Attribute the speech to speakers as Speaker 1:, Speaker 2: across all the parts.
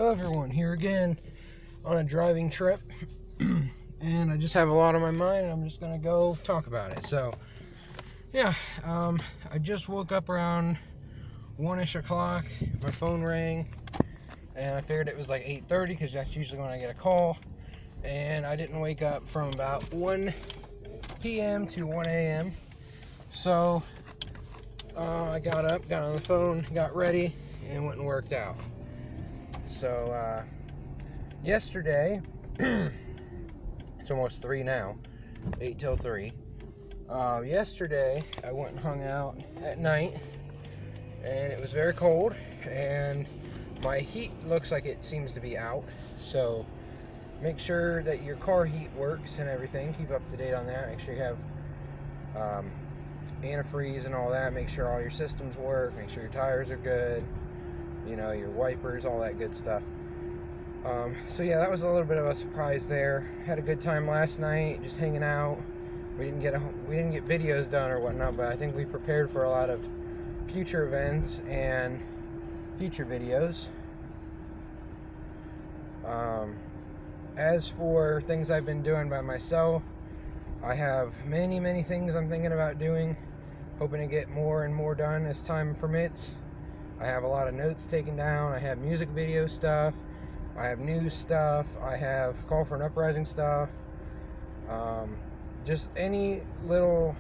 Speaker 1: Hello everyone, here again on a driving trip, and I just have a lot on my mind, and I'm just gonna go talk about it. So, yeah, I just woke up around 1-ish o'clock, my phone rang, and I figured it was like 8:30, because that's usually when I get a call, and I didn't wake up from about 1 p.m. to 1 a.m., so I got up, got on the phone, got ready, and went and worked out. So, yesterday, it's almost 3 now, 8 till 3. Yesterday, I went and hung out at night, and it was very cold, and my heat looks like it seems to be out, so make sure that your car heat works and everything. Keep up to date on that. Make sure you have antifreeze and all that. Make sure all your systems work. Make sure your tires are good. You know, your wipers, all that good stuff. So yeah, that was a little bit of a surprise there. Had a good time last night, just hanging out. We didn't get videos done or whatnot, but I think we prepared for a lot of future events and future videos. As for things I've been doing by myself, I have many things I'm thinking about doing, hoping to get more and more done as time permits. I have a lot of notes taken down. I have music video stuff. I have news stuff. I have call for an uprising stuff. Just any little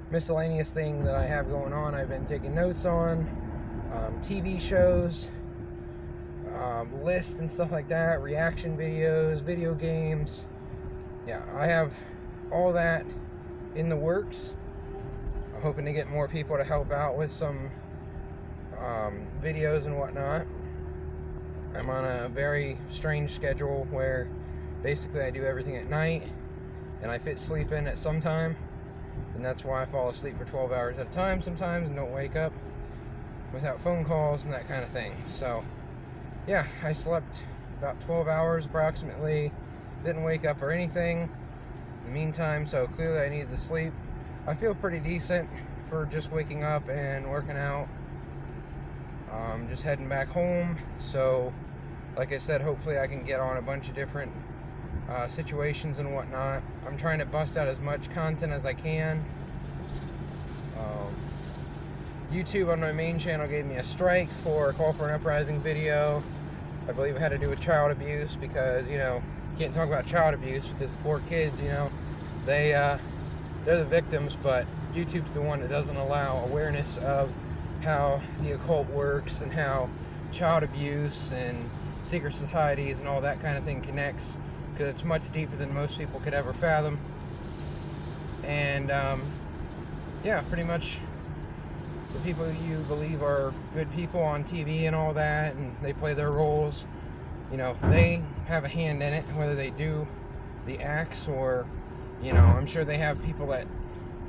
Speaker 1: miscellaneous thing that I have going on, I've been taking notes on. TV shows, lists and stuff like that, reaction videos, video games. Yeah, I have all that in the works. I'm hoping to get more people to help out with some videos and whatnot. I'm on a very strange schedule where basically I do everything at night and I fit sleep in at some time, and that's why I fall asleep for 12 hours at a time sometimes and don't wake up without phone calls and that kind of thing. So yeah, I slept about 12 hours approximately, didn't wake up or anything in the meantime, so clearly I needed the sleep. I feel pretty decent for just waking up and working out. Just heading back home, so like I said, hopefully I can get on a bunch of different situations and whatnot. I'm trying to bust out as much content as I can. YouTube on my main channel gave me a strike for a call for an uprising video. I believe it had to do with child abuse, because, you know, you can't talk about child abuse because the poor kids, you know, they're the victims, but YouTube's the one that doesn't allow awareness of how the occult works and how child abuse and secret societies and all that kind of thing connects, because it's much deeper than most people could ever fathom. And yeah, pretty much the people you believe are good people on TV and all that, and they play their roles, you know, they have a hand in it, whether they do the acts or, you know, I'm sure they have people that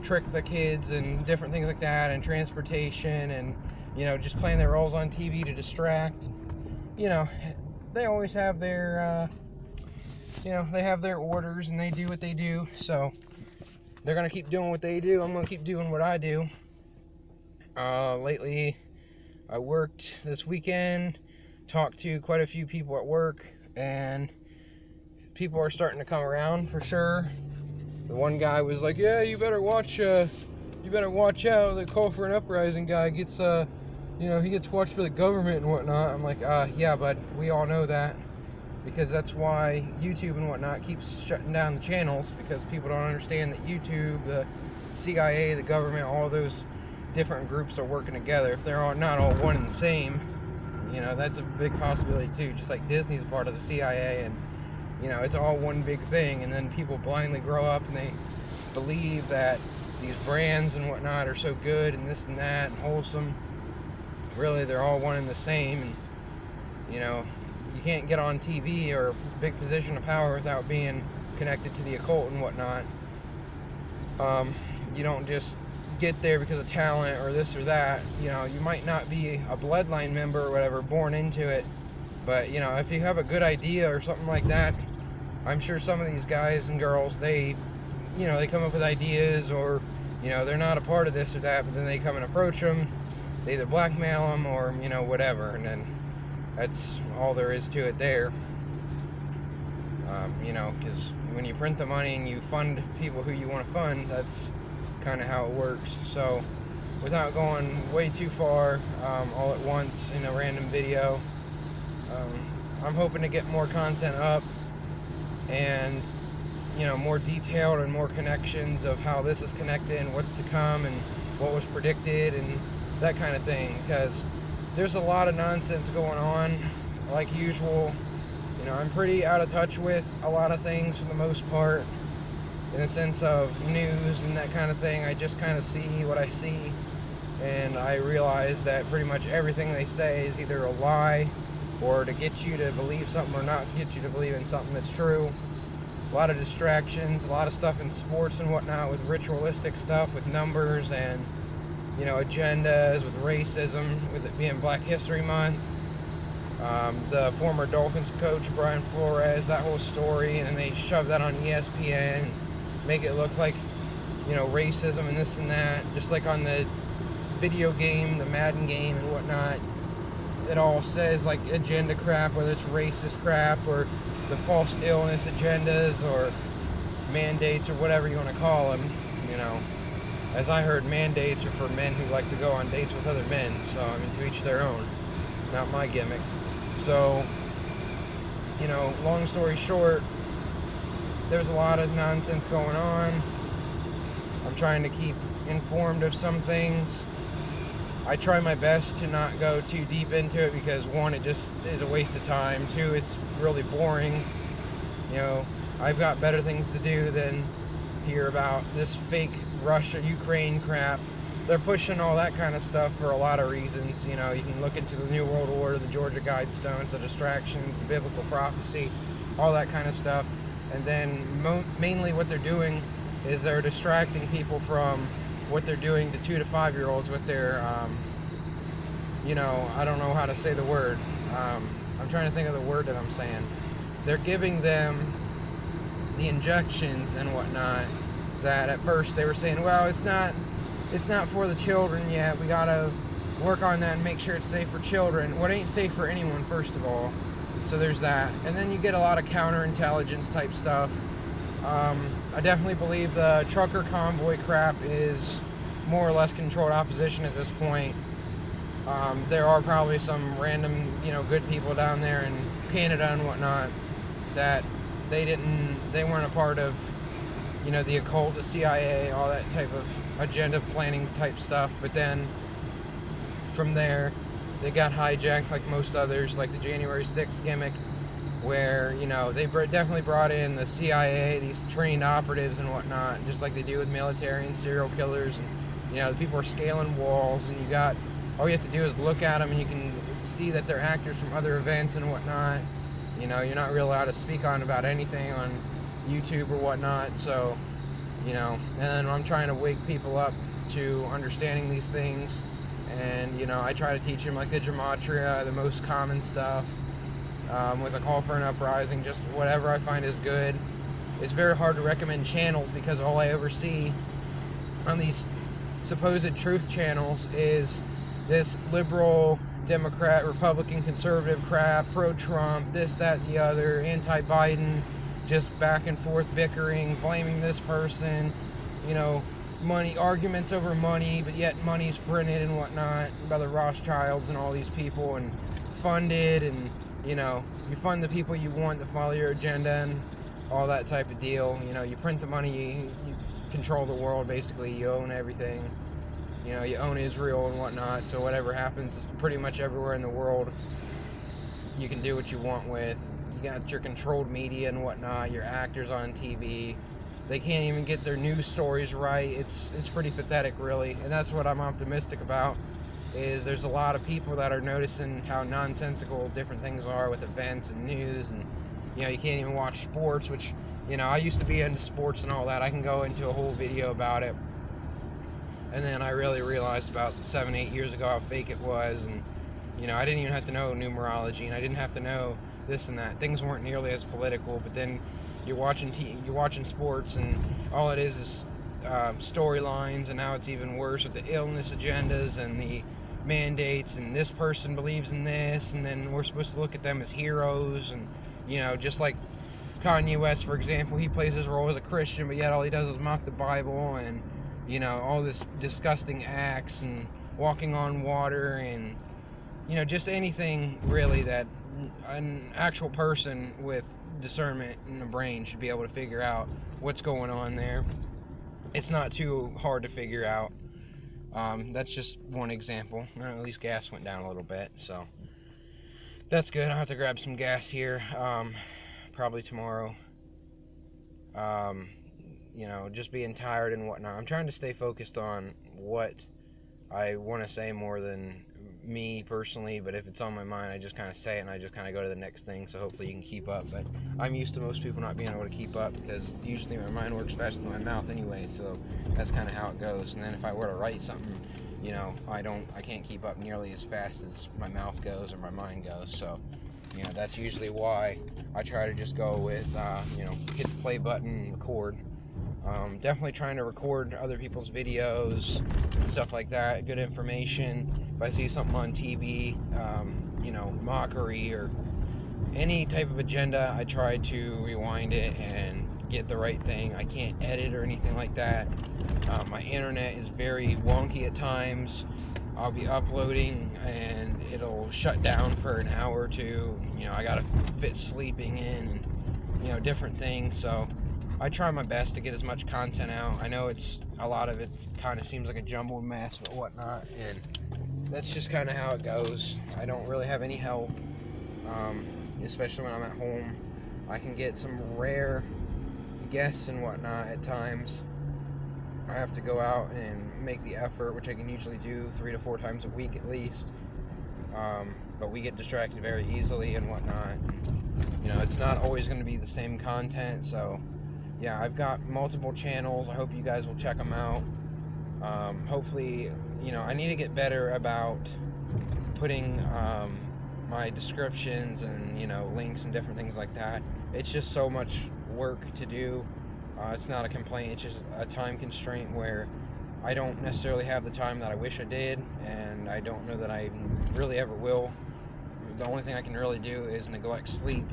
Speaker 1: trick the kids and different things like that, and transportation, and, you know, just playing their roles on TV to distract. You know, they always have their you know, they have their orders and they do what they do, so they're gonna keep doing what they do. I'm gonna keep doing what I do. Lately I worked this weekend, talked to quite a few people at work, and people are starting to come around for sure. The one guy was like, yeah, you better watch out. The call for an uprising guy gets, you know, he gets watched by the government and whatnot. I'm like, yeah, but we all know that, because that's why YouTube and whatnot keeps shutting down the channels, because people don't understand that YouTube, the CIA, the government, all those different groups are working together. If they're not all one and the same, you know, that's a big possibility too. Just like Disney's part of the CIA, and you know, it's all one big thing, and then people blindly grow up and they believe that these brands and whatnot are so good and this and that and wholesome. Really, they're all one and the same, and you know, you can't get on TV or a big position of power without being connected to the occult and whatnot. You don't just get there because of talent or this or that. You know, you might not be a bloodline member or whatever, born into it, but you know, if you have a good idea or something like that, I'm sure some of these guys and girls, they, you know, they come up with ideas, or, you know, they're not a part of this or that, but then they come and approach them, they either blackmail them or, you know, whatever, and then That's all there is to it there. You know, because when you print the money and you fund people who you want to fund, that's kind of how it works. So without going way too far all at once in a random video, I'm hoping to get more content up and, you know, more detailed and more connections of how this is connected and what's to come and what was predicted and that kind of thing, because there's a lot of nonsense going on like usual. You know, I'm pretty out of touch with a lot of things for the most part, in the sense of news and that kind of thing. I just kind of see what I see, and I realize that pretty much everything they say is either a lie or to get you to believe something or not get you to believe in something that's true. A lot of distractions, a lot of stuff in sports and whatnot with ritualistic stuff, with numbers and, you know, agendas, with racism, with it being Black History Month. The former Dolphins coach, Brian Flores, that whole story, and then they shove that on ESPN, make it look like, you know, racism and this and that, just like on the video game, the Madden game and whatnot. It all says like agenda crap, whether it's racist crap or the false illness agendas or mandates or whatever you want to call them. You know, as I heard, mandates are for men who like to go on dates with other men, so I mean, to each their own, not my gimmick. So, you know, long story short, there's a lot of nonsense going on. I'm trying to keep informed of some things. I try my best to not go too deep into it because, one, it just is a waste of time. Two, it's really boring. You know, I've got better things to do than hear about this fake Russia-Ukraine crap. They're pushing all that kind of stuff for a lot of reasons. You know, you can look into the New World Order, the Georgia Guidestones, the distraction, the biblical prophecy, all that kind of stuff. And then mainly what they're doing is they're distracting people from what they're doing to 2 to 5 year olds with their, you know, I don't know how to say the word. I'm trying to think of the word that I'm saying. They're giving them the injections and whatnot that at first they were saying, well, it's not for the children yet. We gotta work on that and make sure it's safe for children. Well, it ain't safe for anyone, first of all. So there's that. And then you get a lot of counterintelligence type stuff. I definitely believe the trucker convoy crap is more or less controlled opposition at this point. There are probably some random, you know, good people down there in Canada and whatnot that they weren't a part of, you know, the occult, the CIA, all that type of agenda planning type stuff. But then from there, they got hijacked like most others, like the January 6th gimmick, where, you know, they definitely brought in the CIA, these trained operatives and whatnot, just like they do with military and serial killers. And, you know, the people are scaling walls, and all you have to do is look at them and you can see that they're actors from other events and whatnot. You know, you're not really allowed to speak on about anything on YouTube or whatnot. So, you know, and then I'm trying to wake people up to understanding these things. And, you know, I try to teach them like the gematria, the most common stuff, with a call for an uprising, just whatever I find is good. It's very hard to recommend channels because all I ever see on these supposed truth channels is this liberal, Democrat, Republican, conservative crap, pro-Trump, this, that, the other, anti-Biden, just back and forth bickering, blaming this person, you know, money, arguments over money, but yet money's printed and whatnot by the Rothschilds and all these people and funded, and, you know, you fund the people you want to follow your agenda and all that type of deal. You know, you print the money, you control the world, basically. You own everything. You know, you own Israel and whatnot, so whatever happens pretty much everywhere in the world, you can do what you want with. You got your controlled media and whatnot, your actors on TV. They can't even get their news stories right. It's pretty pathetic, really. And that's what I'm optimistic about, is there's a lot of people that are noticing how nonsensical different things are with events and news. And, you know, you can't even watch sports, which, you know, I used to be into sports and all that. I can go into a whole video about it. And then I really realized about 7-8 years ago how fake it was. And, you know, I didn't even have to know numerology, and I didn't have to know this and that. Things weren't nearly as political. But then you're watching sports, and all it is storylines, and now it's even worse with the illness agendas and the mandates, and this person believes in this, and then we're supposed to look at them as heroes, and, you know, just like Kanye West, for example, he plays his role as a Christian, but yet all he does is mock the Bible, and, you know, all this disgusting acts, and walking on water, and, you know, just anything really that an actual person with discernment in the brain should be able to figure out what's going on there. It's not too hard to figure out. That's just one example. At least gas went down a little bit, so that's good. I'll have to grab some gas here, probably tomorrow. You know, just being tired and whatnot. I'm trying to stay focused on what I want to say more than me personally, but if it's on my mind, I just kind of say it, and I just kind of go to the next thing, so hopefully you can keep up. But I'm used to most people not being able to keep up, because usually my mind works faster than my mouth anyway, so that's kind of how it goes. And then if I were to write something, you know, I can't keep up nearly as fast as my mouth goes or my mind goes. So, you know, that's usually why I try to just go with, you know, hit the play button and record. Definitely trying to record other people's videos and stuff like that, good information. If I see something on TV, you know, mockery or any type of agenda, I try to rewind it and get the right thing. I can't edit or anything like that. My internet is very wonky at times. I'll be uploading and it'll shut down for an hour or two. You know, I gotta fit sleeping in and, you know, different things. So I try my best to get as much content out. I know a lot of it kind of seems like a jumbled mess but whatnot, and that's just kind of how it goes. I don't really have any help, especially when I'm at home. I can get some rare guests and whatnot at times. I have to go out and make the effort, which I can usually do 3 to 4 times a week at least. But we get distracted very easily and whatnot. You know, it's not always going to be the same content, so yeah, I've got multiple channels. I hope you guys will check them out. Hopefully, you know, I need to get better about putting my descriptions and, you know, links and different things like that. It's just so much work to do. It's not a complaint, it's just a time constraint where I don't necessarily have the time that I wish I did, and I don't know that I really ever will. The only thing I can really do is neglect sleep.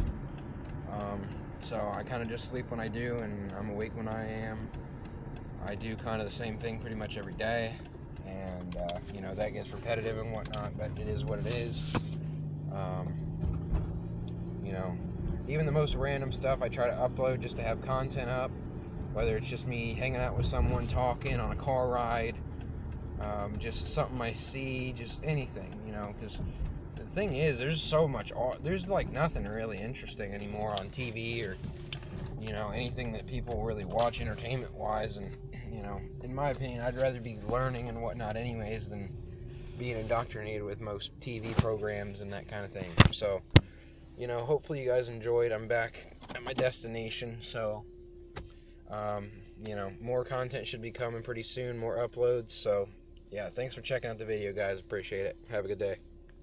Speaker 1: So I kind of just sleep when I do, and I'm awake when I am. I do kind of the same thing pretty much every day, and you know, that gets repetitive and whatnot, but it is what it is. You know, even the most random stuff I try to upload just to have content up, whether it's just me hanging out with someone talking on a car ride, just something I see, just anything, you know, because the thing is, there's so much, there's like nothing really interesting anymore on TV or, you know, anything that people really watch entertainment wise. And, you know, in my opinion, I'd rather be learning and whatnot anyways than being indoctrinated with most TV programs and that kind of thing. So, you know, hopefully you guys enjoyed. I'm back at my destination, so you know, more content should be coming pretty soon, more uploads. So yeah, thanks for checking out the video, guys. Appreciate it. Have a good day.